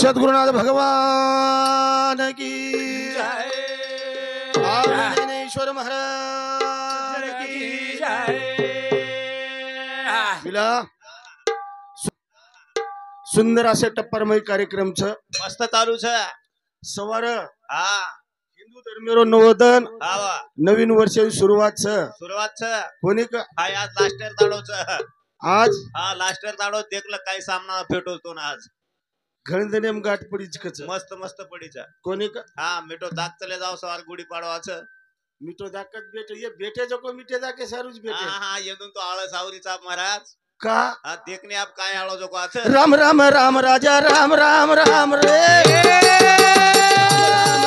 सद्गुरुनाथ भगवान की जय ज्ञानेश्वर महाराज की जय तिला सुंदर असे टप्परमय कार्यक्रमचं मस्त चालू छ सवार हा हिंदू धर्मीय नवोदन हा नवीन वर्षाची सुरुवात छ सुरुवात छ कोणी का हाय आज लास्ट इयर ताडो छ आज हा लास्ट इयर ताडो देखलं काही सामना फेटवतो ना आज घणदनेम गाठ पडीच कच मस्त मस्त पडीचा कोणी का हा मिठो दाग चले जाव सवार गुडी पाडवाच मिठो दाकत बेटे ये बेटे जको मिठे दाके सारूच हा बेटे हा येऊन तो आळस आवरीचा महाराज का हा देखणे आप काय आळो जो का राम राम राम राजा राम राम राम रे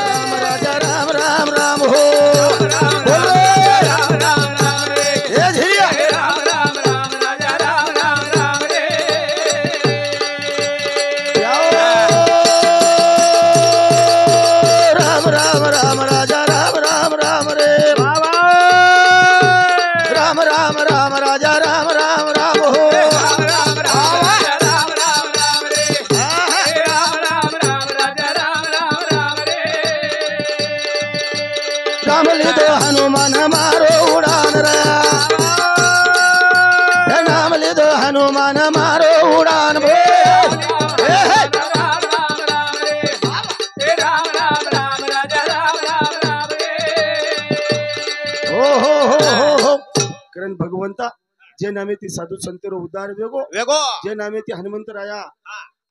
राम राजा राम राम राम हो बोलो राम राम राम रे हे झिया राम राम राम राजा राम राम राम रे राम राम राम राजा राम राम राम रे बाबा राम राम राम राजा राम राम राम हो राम राम राम राम रे राम राम राजा राम राम राम रे राम लिदो हनुमान मारो उड़ान रे नाम लिदो हनुमान मारो उड़ान भो करण भगवंता जे नामे ती साधू संतेरो उद्धार वेगो वेगो जे नामे ती हनुमंतराया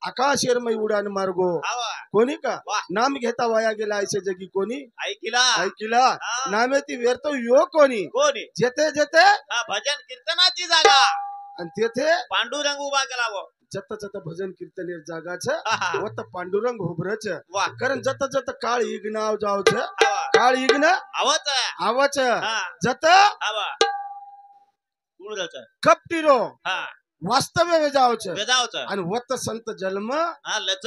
आकाशेरमय उडान मार्गो हावा कोणी का वाह. नाम घेता वाया गेला ऐसे जगी कोणी ऐकिला ऐकिला हा. नामे ती व्यर्थ यो कोणी कोणी जेते जेते हा भजन कीर्तनाची जागा आणि तेथे पांडुरंग उभा केला वो जत जत भजन कीर्तनेर जागाच आहा. वत पांडुरंग होबरच वाह कारण जत जत काळ इग्नाव जावच हावा काळ इग्न आवच आवच हा जत हावा गुणरच कपटीरो हा वास्तव्य जावच वेदावच आणि वत संत जन्म हा लच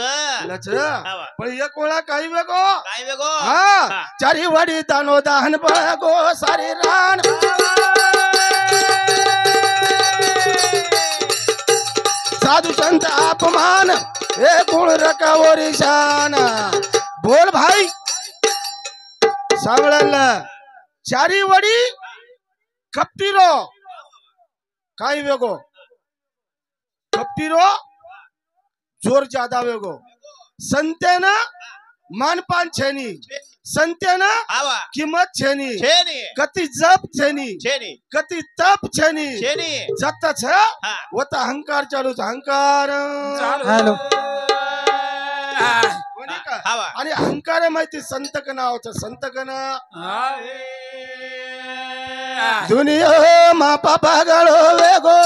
लच हावा पण एक वेळा काही वेगो काय वेगो हा चारी वडी दानो दाहन बळगो सारी रान साधू संत अपमान हे गुण रकावरी शान बोल भाई सांगळला चारी वडी कपटीरो काही वेगो कपटीरो जोर ज्यादा वेगो संतेन मानपान छेनी संतेन हावा किंमत छेनी छेनी कति जप छेनी छेनी कति तप छेनी छेनी जत छ हा वत अहंकार चालू अहंकार हॅलो कोणी का? हावा आणि अहंकार माहिती संत का नावाचं संत का ना दुनिया मा पापा गळो वेगो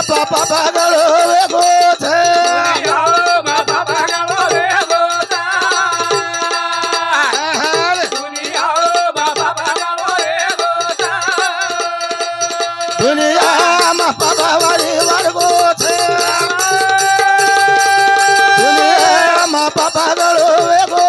पापा पागळो वेगो दुनिया मा पापा वाली वर्गो दुनिया मा पापा गळो वेगो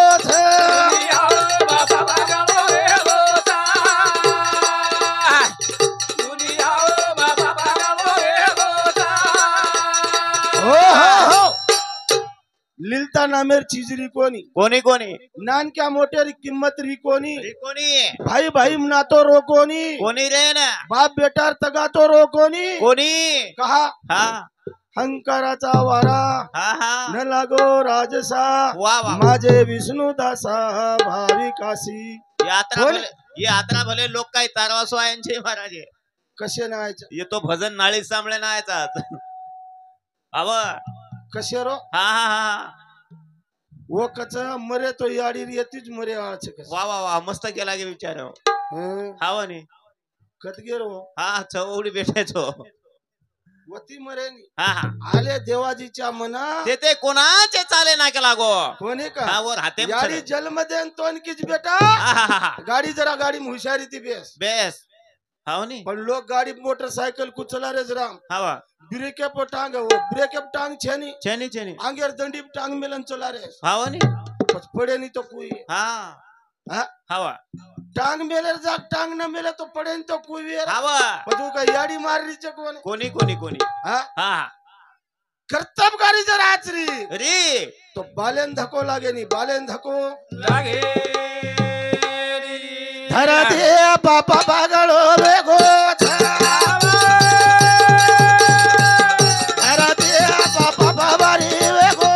लिलता नामेर चीजरी कोणी कोणी कोणी नानक्या मोठ्या किंमत री कोणी कोणी भाई भाई नातो रो कोणी कोणी रे ना बाप बेटार तगातो रो कोणी कोणी कहा हा हंकाराचा वारा हा हा न लागो राजसा वा वा माझे विष्णू दासा भाविकासी यात्रा कोण? भले यात्रा भले लोक काही तारवासो यांचे महाराजे कसे नायचे येतो भजन नाळी सांभळे नायचा अव कसे रो हा हा हा वो कच मरे तो याडी येतीच मरे आळचे कसे वा वा वा मस्त केला गे विचार हाव नी कतगे रो हा चौडी भेटायचो वती मरे नी हा हा आले देवाजीच्या मना ते कोणाचे चाले ना केला गो कोणी हा का वर हाते याडी जन्म देन तो किच बेटा गाडी जरा गाडी हुशारी ती बेस बेस हाव नी पण लोक गाडी मोटरसायकल कुचला रे राम हावा ब्रेके पर टांग वो ब्रेके पर टांग छेनी छेनी छेनी आंगेर दंडी टांग मिलन चला रे हाव नी पड़े नहीं तो कोई हा हा? हवा टांग मेले जा टांग न मेले तो पडेन तो कुवेर हवा तू का याडी मारली कोण कोणी कोणी कोणी हा हा कर्तबगारी जर आचरी रे तो बालेन धको लागे नी बालेन धको लागे धरा दे बापा बागळो वेगो धरा दे बापा बाबारी वेगो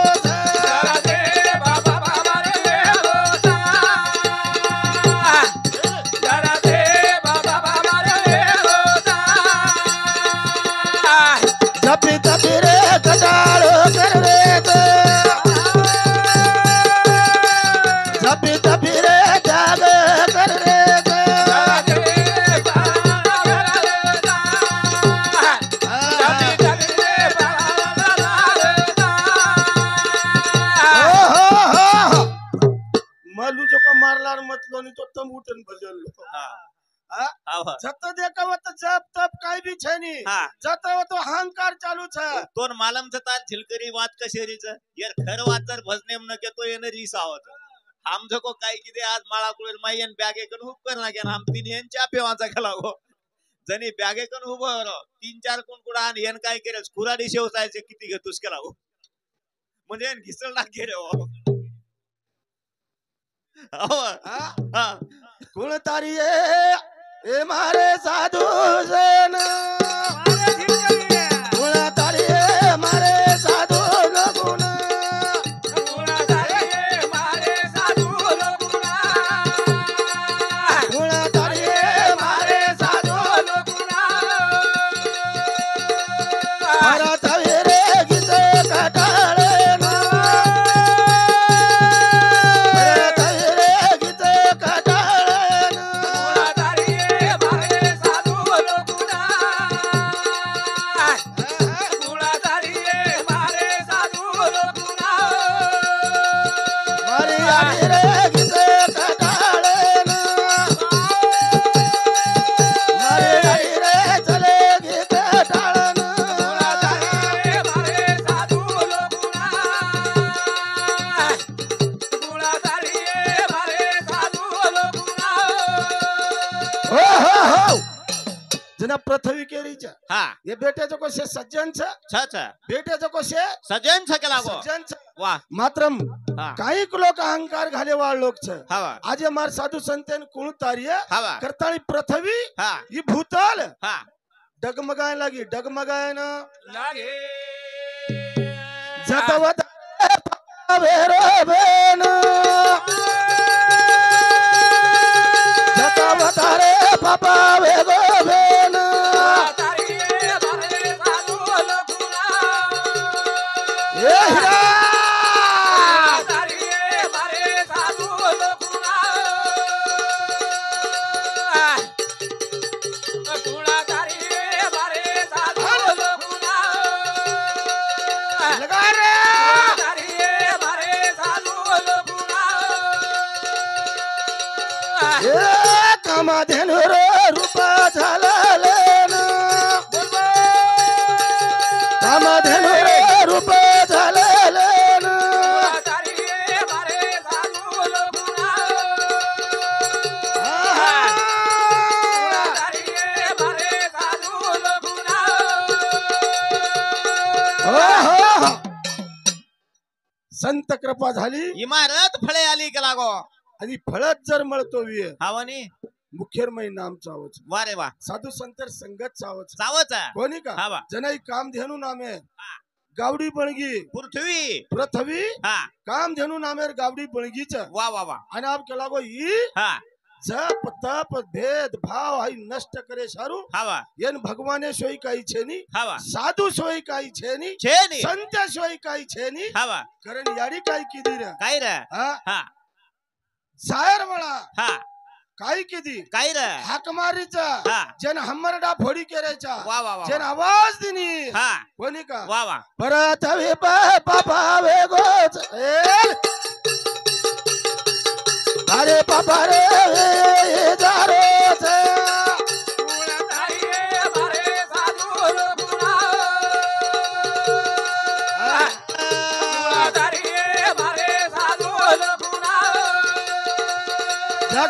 जपी तपी रे कटाळो कर रे जपी तपी रे जाग कर रे मलू जो को मारलार मतलो नी तो तम उठन बजल जत देखावत जप तप काय बी छे नी जत तो अहंकार चालू छे दोन मालम जता झिलकरी वात कशेरीच यार खर वात जर भजनेम न के तो येने रीस आवत हम जको काय किदे आज माळा कुळेल मायन बॅगे कन हुब कर लागे हम तीन येन चापे वाचा गेला गो जनी बॅगे कन हुब तीन चार कोण कुडा आणि येन काय केले खुराडी शेवसायचे किती घेतोस केला गो म्हणजे येन घिसळ ना गेले हो कुण तारी ए मारे साधू जन कुण तारी ए मारे साधू गुण कुण तारी ए मारे साधू भारत वीरे गीते कटाळे भारत वीरे गीते कटाळे मारी आली रे गीते कटाळे मारी आली रे चले गीते टाळन हो हो हो जना पृथ्वी केरीचा हा ये बेटे जो को से सज्जन छ छ छ बेटे जो को से सजन छ केला गो सज्जन छ वाह मात्रम हा काही लोक अहंकार घाले वाळ लोक छ हवा आज मार साधू संतन कुण तारिय हवा करताळी पृथ्वी हा ही भूतल हा डगमगाय लागी डगमगाय न लागे जतवत वेरो बेन जतवत रे बाबा वेगो बेन ए हिरा लगा रे ए कामाधेनु रो रूप झालेन कामाधेनु रो रूप झालेन संत कृपा झाली इमारत फळे आली केला गो आणि फळत जर मळतो विय हवानी मुखेरमय नाम चावच वा रे वा साधू संतर संगत चावच जावच कोणी का हवा जनाई काम धेनु नामे गावडी बळगी पृथ्वी पृथ्वी हा काम धेनु नामेर गावडी बळगीच वा वा वा आणि आप केला गो ई हा जप तप भेद भाव हाई नष्ट करे सारू हवा येन भगवाने सोई काई छेनी हवा साधू सोई काई छेनी छेनी संत सोई काई छेनी हवा कारण याडी काय किदी रे काय रे हा हा जायर वळा हा काय किदी काय रे हाक मारीचा हा जन हमरडा फोडी करायचा वा वा वा जन आवाज दिनी हा कोणी का वा वा परत वे बाबा वे गोच अरे बाबा रे जारोच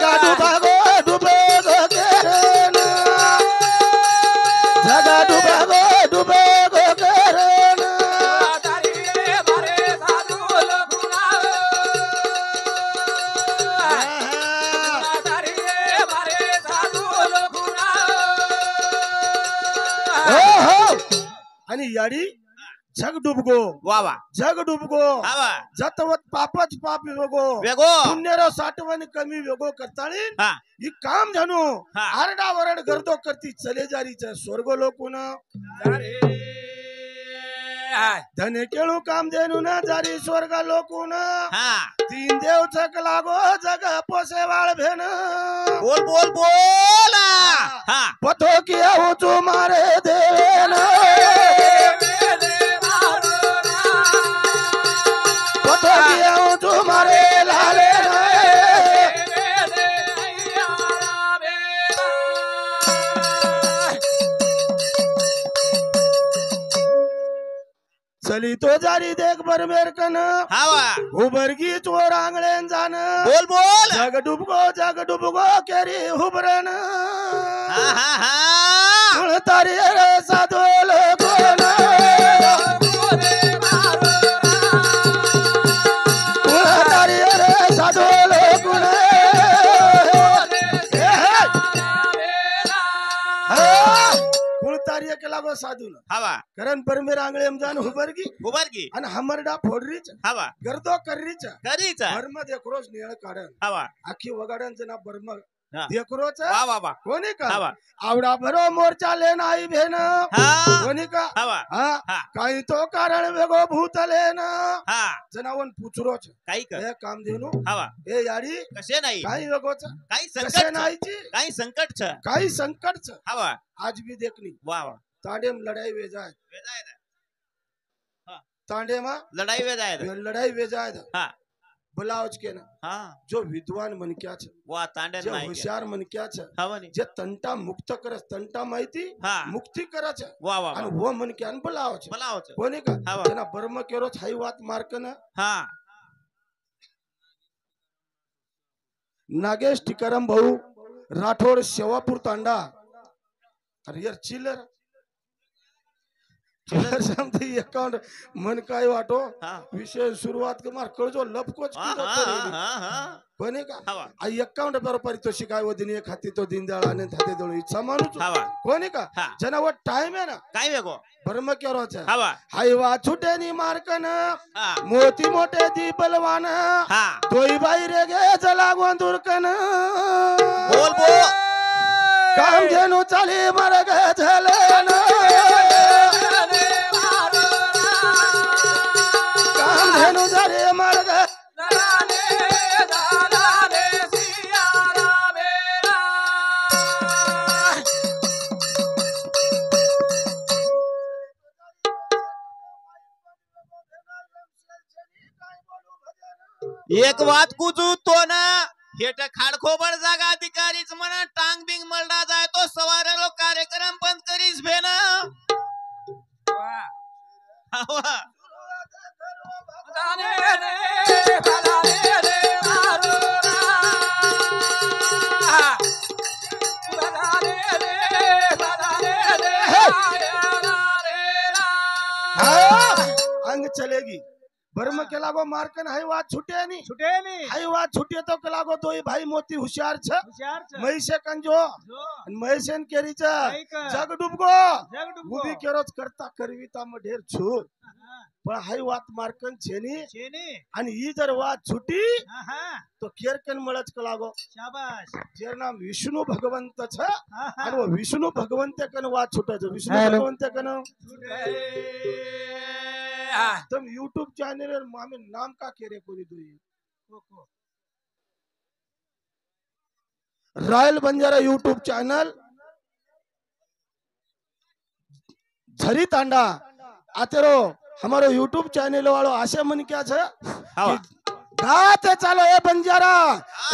जगा डुबा गो डुबे गो केरण जगा डुबा गो डुबे गो केरण हो हो आणि याडी जग डुबगो वा वा जग डुबगो हा वा जतवत पापच पाप वेगो वेगो पुण्यरो साठवण कमी वेगो करताळी हा ही काम जाणू हा. आरडा वरड गर्दो करती चले जारीच स्वर्ग लोकून धने केळू काम देणू ना जारी स्वर्ग लोकून हा तीन देव चक लागो जग पोसे वाळ भेन बोल बोल बोल हा पथो की हो मारे देवेन पथो की हो मारे लाले चली तो जारी देख बर मेरकन हा वा उबरगी चोर आंगळेन जान बोल बोल जग डुबगो केरी हुबरन हा हा हा तारी रे साधोल कोण तारी रे साधोल कोण तारी के लागो साधून हवा करण परमेर आंगळे जान हुबरगी उभारगी आणि हमरडा फोडरीच हवा गर्दो करीच करीच बर्म देखरोज निळ काढन हवा आखी वगाड्यांचं ना बर्म हा. देखरोच वा वा वा कोणी का हवा आवडा भरो मोर्चा लेन आई भेन हा कोणी का हवा हा हा काही तो कारण वेगो भूत लेन हा जनावन पुचरोच काही कर हे काम देणू हवा हे याडी कसे नाही काही वेगोच काही कसे संकट नाहीची काही संकट छ काही संकटच हवा आज भी देखनी वा वा तांडेम लढाई वेजाय वेजाय हा तांडेमा लढाई वेजाय लढाई वेजाय हा बुलावच के ना हा जो विद्वान मनक्या छ वा तांडन जे नाही हुशार मनक्या छ हवा नी जे तंटा मुक्त करस तंटा माहिती हा मुक्ती करच वा वा आणि वो मनक्यान बुलावच मला होत कोणी का हवा. जना बर्म केरोच हाई वात मार्कन हा नागेश टिकारम भाऊ राठोड शेवापूर तांडा अरे यार चिल्लर समती अकाउंट मन काय वाटो हा विषय सुरुवात कमार कळजो लपकोच हा हा कोणी का हवा आई अकाउंट बरोबर तो शिकाय वदिनी एक हाती तो दीनदयाळ आणि हाते दळू इच्छा माणूस हवा कोणी का हा जनावर टाइम आहे ना काय वेगो बर्म केरोच हवा हाय वा छुटेनी मार्कन हा मोती मोठे दी बलवान हा तोई बाई रे गे चला गोंदुरकन बोल बोल काम घेणू चाली मार्ग झालं काम घेणू झाले मार्ग एक वात कुजू तो ना हेट खाडखोबड जागा अधिकारीच म्हणा टांग बिंग मलडा जाय तो सवारेलो कार्यक्रम बंद करीस भेन हवा अंग चलेगी बर्म के लागो मार्कन हाई बात छुटे नहीं हाई बात छुटे तो के लागो दो भाई मोती होशियार छ महिषे कंजो महिषेन केरी छ जग डुबगो उभी केरोच करता करविता म ढेर छु पण हाई बात मार्कन छेनी आणि ही जर बात छुटी तो केरकन मळच के लागो शाबाश जेर नाम विष्णु भगवंत छ आणि वो विष्णु भगवंत कन बात छुटे जो विष्णु भगवंत कन तुम यूट्यूब चैनल मामे नाम का केरे कोनी दुई royal Banjara YouTube channel Jhari Tanda आतेरो हमारो यूट्यूब चैनल वालों आशा मन क्या छ गाते चालो ए बंजारा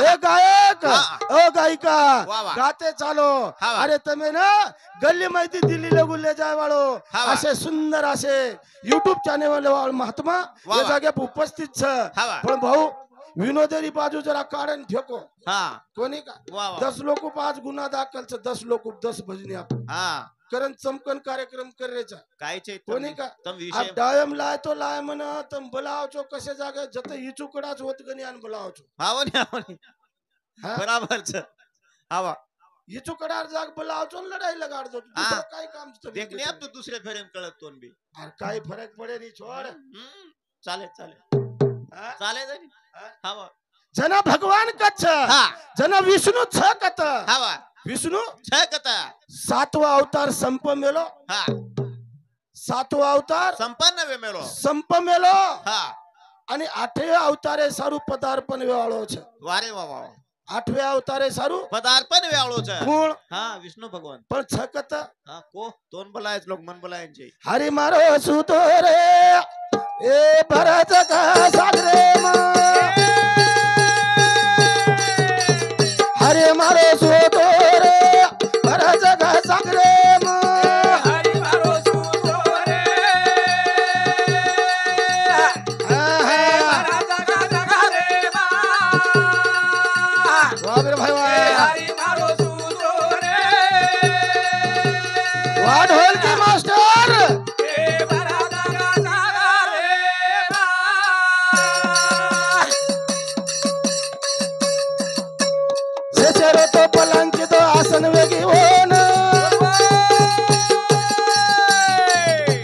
ए गायक ओ गायिका गाते चालो अरे तमे ना गल्ली माहिती दिल्ली लोग ले जाय वालो असे सुंदर असे यूट्यूब चॅनल वाले महात्मा या जागे उपस्थित छ पण भाऊ विनोदेरी बाजू जरा काढून फेको हा कोणी का वा वा 10 लोक 5 गुन्हा दाखलचं 10 लोक 10 भजनी आपण हा करण चमकन कार्यक्रम करायचा कायचे कोणी का तम अब विषय डायम लाय तो लाय म्हण तम बोलावचो कसे जागे जत इचुकडाच होत गणी आणि बोलावचो हावनी हा? बराबरच हवा इचुकडार जाग बोलावचो आणि लढाई लगाडतो दुसरं काय काम देखणे अब तू दुसऱ्या फेरेम कळत तो बी अरे काय फरक पडे नी छोड चालेल चालेल हा? चालेल जरी हवा जना भगवान कच्छ हा जना विष्णू छ कत हवा विष्णू छ कथा 7वा अवतार संप मेलो हा 7वा अवतार संपन्न वे मेलो संप मेलो हा आणि 8व्या अवतारे सारू पदार्पण वेवाळो छ वारे वा वा 8व्या अवतारे सारू पदार्पण व्यावळोच कोण हा विष्णू भगवान पण छकत हा को दोन बोलायच लोक मन बोलायचे हरी मारो सुतो रे ए भरत का सागरे हरे मारो सुतो रे भरत का सागरे हरी मारो सुतो रे महाराजा का जगा रे वाह भाई वाह हरी मारो सुतो रे वाह ढोल की मास्टर महाराजा का जगा रे शेषरो तो पलंकी तो आसन वेगी होन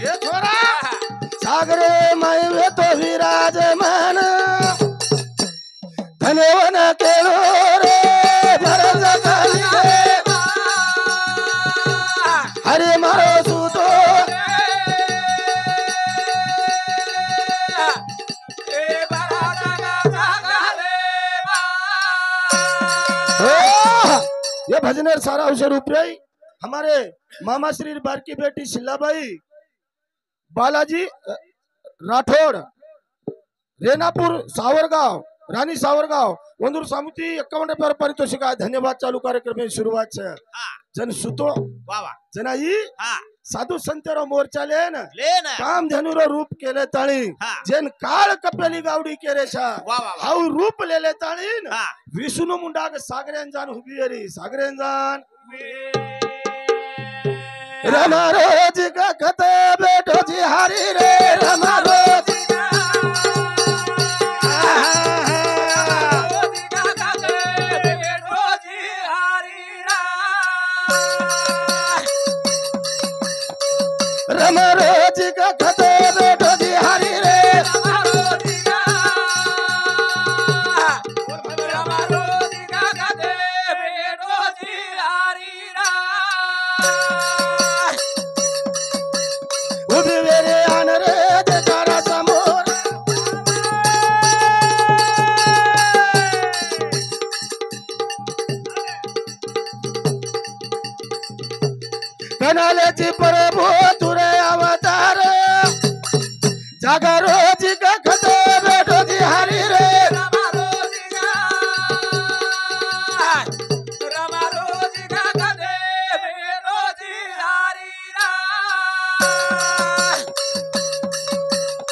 ये छोरा सागरे माई वे तो विराजमान धन्यवन केलो रे भरत काली रे हरे मारो सुतो ये भजनेर सारा अवसर उपरे हमारे मामा श्री बारकी बेटी शिलाबाई बालाजी राठोड रेनापूर सावरगाव राणी सावरगाव वंदूर सामुती 51 रुपये पारितोषिक आहे धन्यवाद चालू कार्यक्रम सुरुवात छे जन सुतो वा वा जना ही हा साधू संतरो मोर्चा लेन ले ना काम धनुरो रूप केले ताळी हा जेन काळ कपेली गावडी केरे छा वा वा वा हाउ रूप लेले ताळी हा विष्णु मुंडाग सागरेन जान हुबी रे सागरेन जान रमारोज का कत बेटो जी हारी रे रमारोज रमारोज का कत बेटो जी हारी रे उभी वेरे आन रे जकारा समोर कनाल्याची प्रभू तुरे अवतार जागा रोज का खत बेटो जी हारी रे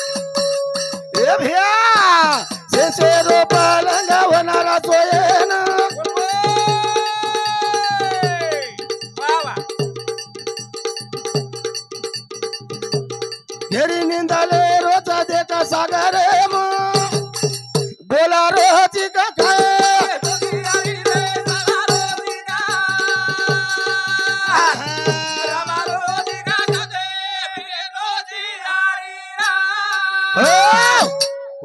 ए भैया शेषे रोपा लंगा होणारा सोयेन घेरी निंदाले रोचा देता सागर बोला रोची का खाय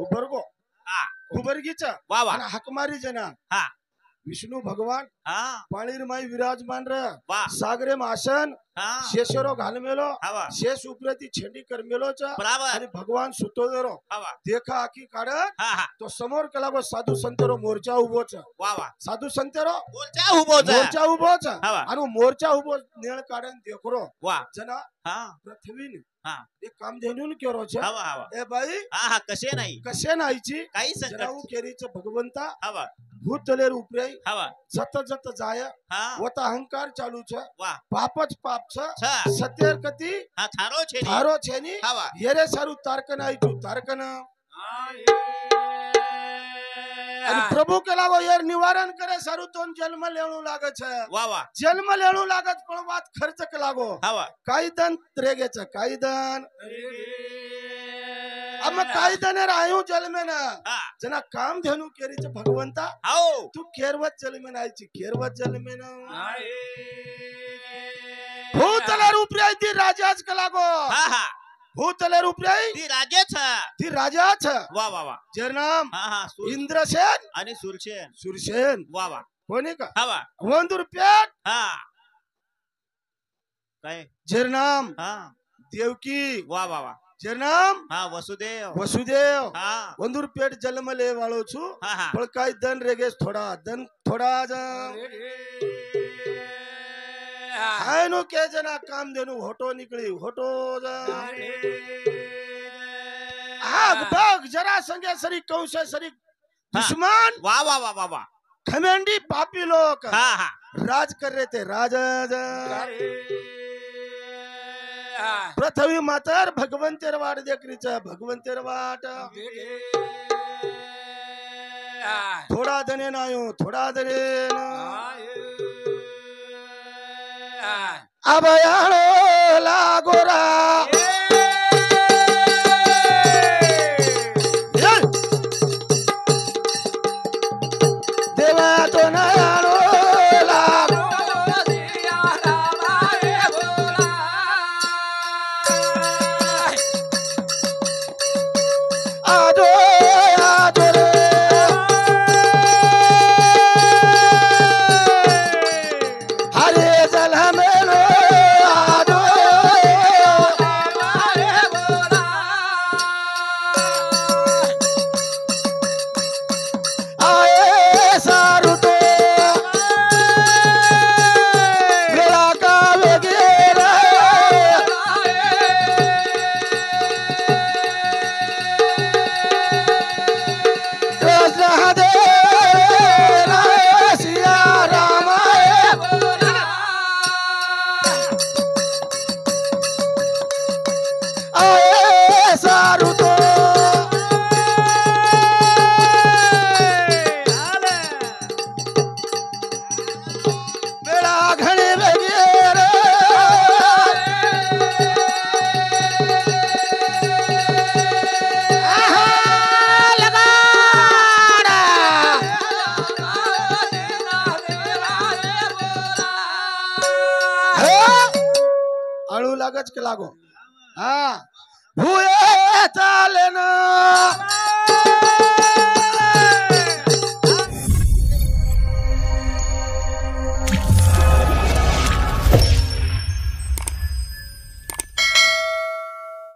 उबरगो हा उबरगीचा वा वा आणि हकमारी जना हा विष्णू भगवान हा पाणीर माई विराजमान र वा सागरे मासन हा शेषरो घाल मेलो हवा शेष उपरती छेडी कर मेलोच बराबर आणि भगवान सुतो जरो हवा देखा आखी काढत हा हा तो समोर केला गो साधू संतरो मोर्चा उभोच वा वा साधू संतरो बोलच्या उभोच मोर्चा उभोच हवा. आणि मोर्चा उभो नेळ काढन देखरो वा जना हा पृथ्वीन हा एक काम धेनून केरो छे हवा हवा ए बाई हा हा कसे नाही कसे नाहीची काही जनाऊ संकट केरीच भगवंता हवा भूतलेर उपरे हवा जत जत जाय हा वता अहंकार चालू छ वा पापच पाप छ छ सत्यर कती हा थारो छे नी. थारो छेनी हवा येरे सारू तारकन आई तू तारकन અને પ્રભુ કે લાગો યાર નિવારણ કરે સારું તો જન્મ લેણું લાગે છે वा वा જન્મ લેણું લાગે છે પણ વાત ખર્ચ કે લાગો हा वा કાયદન રેગે છે કાયદન આમાં કાયદાને રાયું જન્મે ના हा जना काम धेनु केरीचे भगवंता हाओ तू केरवत जन्मे नायची केरवत जन्मे ना भूतले रूप ती राजाच का लागो हा हा भूतले रूप ती राजेच ती राजाच वा वा वा जेर नाम हा हा इंद्रसेन आणि सुरसेन सुरसेन वा वा कोणी का हा वा वंदुर पेट हा काय जेर नाम हा देवकी वा वा वा जेर नाम हा वसुदेव वसुदेव हा वंदुर पेट जन्म ले वाळो छु हा हा पण काय दन रेगेस थोडा दन थोडा हाय नो के जना काम देनु होटो निकली होटो आग बग जरा संगे सरी कौश सरी दुश्मन वा वा वा वा वा खमेंडी पापी लोग हा हा राज कर रहे थे राजा पृथ्वी मातर भगवंतेर वाट देखरीच भगवंतेर वाट थोडा दने नायो थोडा दने अभयाळो लागोरा देवा तो नयाळो लागो आदो आदो रे हरे जल हमेलो आदो आए सारू तो मेरा का वगैरह कृष्ण दे सिया राम आए सारू तो मेरा घणे वगैरह अळू लागच के लागो हा भुये चाले ना